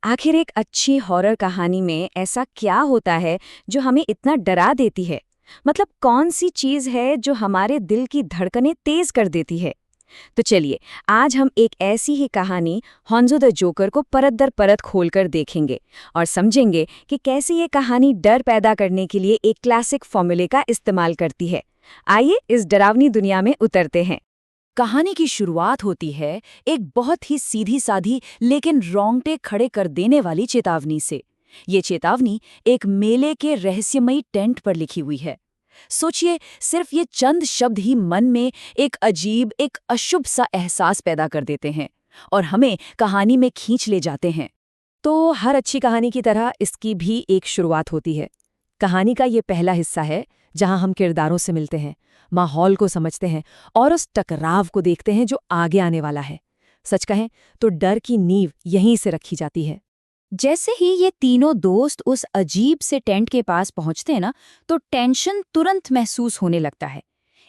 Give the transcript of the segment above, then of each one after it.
आखिर एक अच्छी हॉरर कहानी में ऐसा क्या होता है जो हमें इतना डरा देती है? मतलब कौन सी चीज है जो हमारे दिल की धड़कनें तेज कर देती है? तो चलिए, आज हम एक ऐसी ही कहानी हॉन्जो द जोकर को परत दर परत खोलकर देखेंगे और समझेंगे कि कैसे ये कहानी डर पैदा करने के लिए एक क्लासिक फॉर्मूले का इस्तेमाल करती है। आइए इस डरावनी दुनिया में उतरते हैं। कहानी की शुरुआत होती है एक बहुत ही सीधी साधी लेकिन रोंगटे खड़े कर देने वाली चेतावनी से। ये चेतावनी एक मेले के रहस्यमयी टेंट पर लिखी हुई है। सोचिए, सिर्फ ये चंद शब्द ही मन में एक अजीब, एक अशुभ सा एहसास पैदा कर देते हैं और हमें कहानी में खींच ले जाते हैं। तो हर अच्छी कहानी की तरह इसकी भी एक शुरुआत होती है। कहानी का ये पहला हिस्सा है जहां हम किरदारों से मिलते हैं, माहौल को समझते हैं और उस टकराव को देखते हैं जो आगे आने वाला है। सच कहें तो डर की नींव यहीं से रखी जाती है। जैसे ही ये तीनों दोस्त उस अजीब से टेंट के पास पहुंचते हैं ना, तो टेंशन तुरंत महसूस होने लगता है।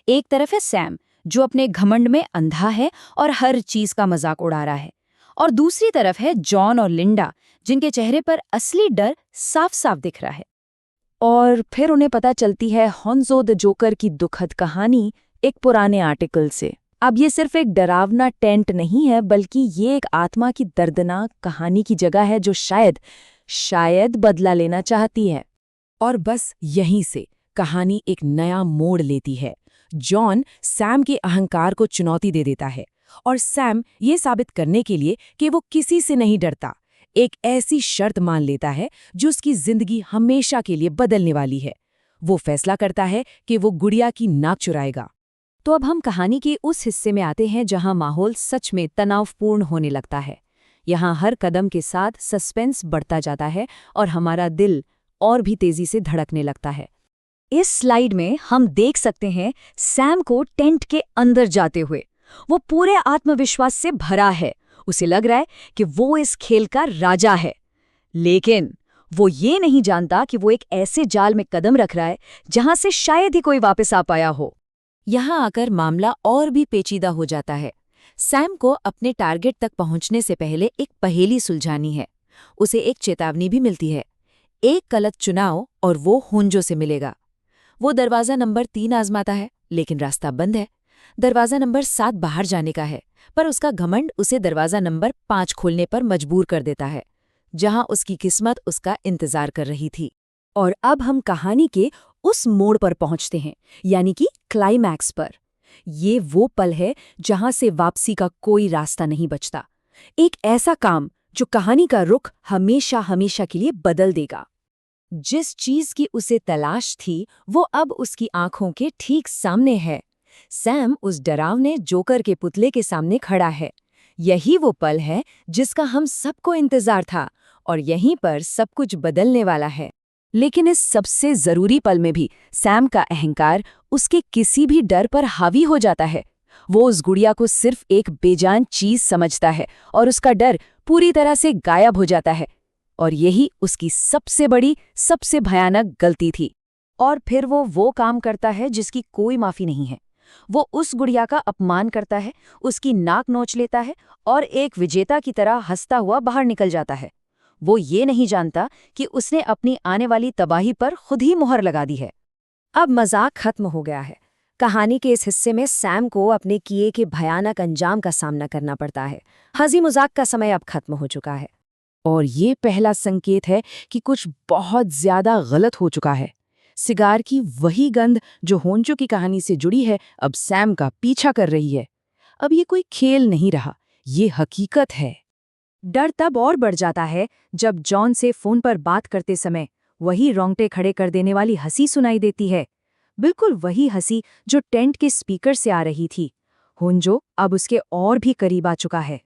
एक तरफ है सैम, जो अपने घमंड में अंधा है और हर चीज का मजाक उड़ा रहा है, और दूसरी तरफ है जॉन और लिंडा, जिनके चेहरे पर असली डर साफ साफ दिख रहा है। और फिर उन्हें पता चलती है हॉन्जो द जोकर की दुखद कहानी एक पुराने आर्टिकल से। अब ये सिर्फ एक डरावना टेंट नहीं है, बल्कि ये एक आत्मा की दर्दनाक कहानी की जगह है जो शायद बदला लेना चाहती है। और बस यहीं से कहानी एक नया मोड़ लेती है। जॉन सैम के अहंकार को चुनौती दे देता है और सैम ये साबित करने के लिए कि वो किसी से नहीं डरता, एक ऐसी शर्त मान लेता है जो उसकी जिंदगी हमेशा के लिए बदलने वाली है। वो फैसला करता है कि वो गुड़िया की नाक चुराएगा। तो अब हम कहानी के उस हिस्से में आते हैं जहां माहौल सच में तनावपूर्ण होने लगता है। यहाँ हर कदम के साथ सस्पेंस बढ़ता जाता है और हमारा दिल और भी तेजी से धड़कने लगता है। इस स्लाइड में हम देख सकते हैं सैम को टेंट के अंदर जाते हुए। वो पूरे आत्मविश्वास से भरा है। उसे लग रहा है कि वो इस खेल का राजा है, लेकिन वो ये नहीं जानता कि वो एक ऐसे जाल में कदम रख रहा है जहां से शायद ही कोई वापस आ पाया हो। यहाँ आकर मामला और भी पेचीदा हो जाता है। सैम को अपने टारगेट तक पहुंचने से पहले एक पहेली सुलझानी है। उसे एक चेतावनी भी मिलती है, एक गलत चुनाव और वो होंजो से मिलेगा। वो दरवाज़ा नंबर 3 आजमाता है, लेकिन रास्ता बंद है। दरवाज़ा नंबर 7 बाहर जाने का है, पर उसका घमंड उसे दरवाज़ा नंबर 5 खोलने पर मजबूर कर देता है, जहां उसकी किस्मत उसका इंतजार कर रही थी। और अब हम कहानी के उस मोड़ पर पहुंचते हैं, यानी कि क्लाइमैक्स पर। ये वो पल है जहां से वापसी का कोई रास्ता नहीं बचता। एक ऐसा काम जो कहानी का रुख हमेशा हमेशा के लिए बदल देगा। जिस चीज की उसे तलाश थी वो अब उसकी आंखों के ठीक सामने है। सैम उस डरावने जोकर के पुतले के सामने खड़ा है। यही वो पल है जिसका हम सबको इंतजार था, और यहीं पर सब कुछ बदलने वाला है। लेकिन इस सबसे जरूरी पल में भी सैम का अहंकार उसके किसी भी डर पर हावी हो जाता है। वो उस गुड़िया को सिर्फ एक बेजान चीज समझता है और उसका डर पूरी तरह से गायब हो जाता है। और यही उसकी सबसे बड़ी, सबसे भयानक गलती थी। और फिर वो काम करता है जिसकी कोई माफी नहीं है। वो उस गुड़िया का अपमान करता है, उसकी नाक नोच लेता है और एक विजेता की तरह हंसता हुआ बाहर निकल जाता है। वो ये नहीं जानता कि उसने अपनी आने वाली तबाही पर खुद ही मुहर लगा दी है। अब मजाक खत्म हो गया है। कहानी के इस हिस्से में सैम को अपने किए के भयानक अंजाम का सामना करना पड़ता है। हंसी मजाक का समय अब खत्म हो चुका है, और ये पहला संकेत है कि कुछ बहुत ज्यादा गलत हो चुका है। सिगार की वही गंध जो होंजो की कहानी से जुड़ी है, अब सैम का पीछा कर रही है। अब ये कोई खेल नहीं रहा, ये हकीकत है। डर तब और बढ़ जाता है जब जॉन से फोन पर बात करते समय वही रोंगटे खड़े कर देने वाली हंसी सुनाई देती है। बिल्कुल वही हंसी जो टेंट के स्पीकर से आ रही थी। होंजो अब उसके और भी करीब आ चुका है।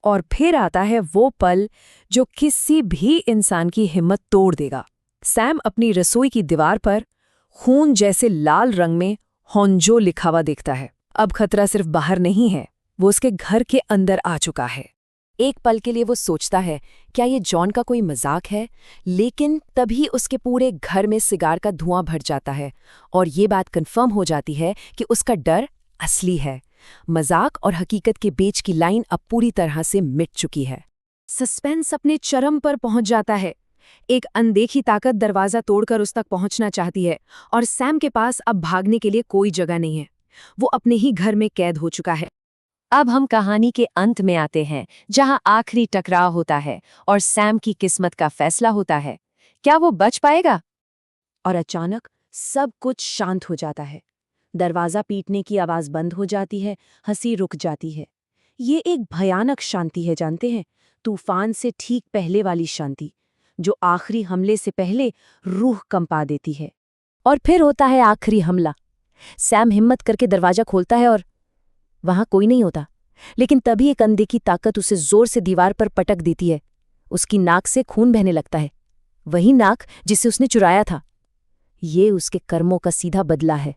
और फिर आता है वो पल जो किसी भी इंसान की हिम्मत तोड़ देगा। सैम अपनी रसोई की दीवार पर खून जैसे लाल रंग में होंजो लिखा हुआ देखता है। अब खतरा सिर्फ बाहर नहीं है, वो उसके घर के अंदर आ चुका है। एक पल के लिए वो सोचता है क्या ये जॉन का कोई मजाक है, लेकिन तभी उसके पूरे घर में सिगार का धुआं भर जाता है और ये बात कंफर्म हो जाती है कि उसका डर असली है। मजाक और हकीकत के बीच की लाइन अब पूरी तरह से मिट चुकी है। सस्पेंस अपने चरम पर पहुंच जाता है। एक अनदेखी ताकत दरवाजा तोड़कर उस तक पहुंचना चाहती है और सैम के पास अब भागने के लिए कोई जगह नहीं है। वो अपने ही घर में कैद हो चुका है। अब हम कहानी के अंत में आते हैं, जहां आखिरी टकराव होता है और सैम की किस्मत का फैसला होता है। क्या वो बच पाएगा? और अचानक सब कुछ शांत हो जाता है। दरवाजा पीटने की आवाज बंद हो जाती है, हंसी रुक जाती है। ये एक भयानक शांति है, जानते हैं, तूफान से ठीक पहले वाली शांति, जो आखिरी हमले से पहले रूह कंपा देती है। और फिर होता है आखिरी हमला। सैम हिम्मत करके दरवाजा खोलता है और वहां कोई नहीं होता। लेकिन तभी एक अनदेखी ताकत उसे जोर से दीवार पर पटक देती है। उसकी नाक से खून बहने लगता है, वही नाक जिसे उसने चुराया था। ये उसके कर्मों का सीधा बदला है।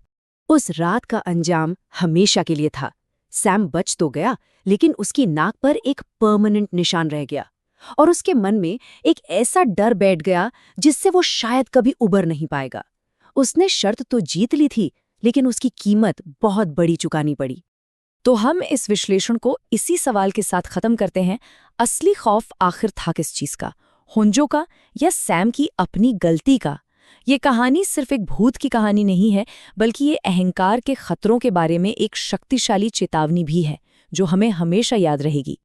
उस रात का अंजाम हमेशा के लिए था। सैम बच तो गया, लेकिन उसकी नाक पर एक परमानेंट निशान रह गया और उसके मन में एक ऐसा डर बैठ गया जिससे वो शायद कभी उबर नहीं पाएगा। उसने शर्त तो जीत ली थी, लेकिन उसकी कीमत बहुत बड़ी चुकानी पड़ी। तो हम इस विश्लेषण को इसी सवाल के साथ खत्म करते हैं, असली खौफ आखिर था किस चीज का, होंजो का या सैम की अपनी गलती का? ये कहानी सिर्फ एक भूत की कहानी नहीं है, बल्कि ये अहंकार के खतरों के बारे में एक शक्तिशाली चेतावनी भी है, जो हमें हमेशा याद रहेगी।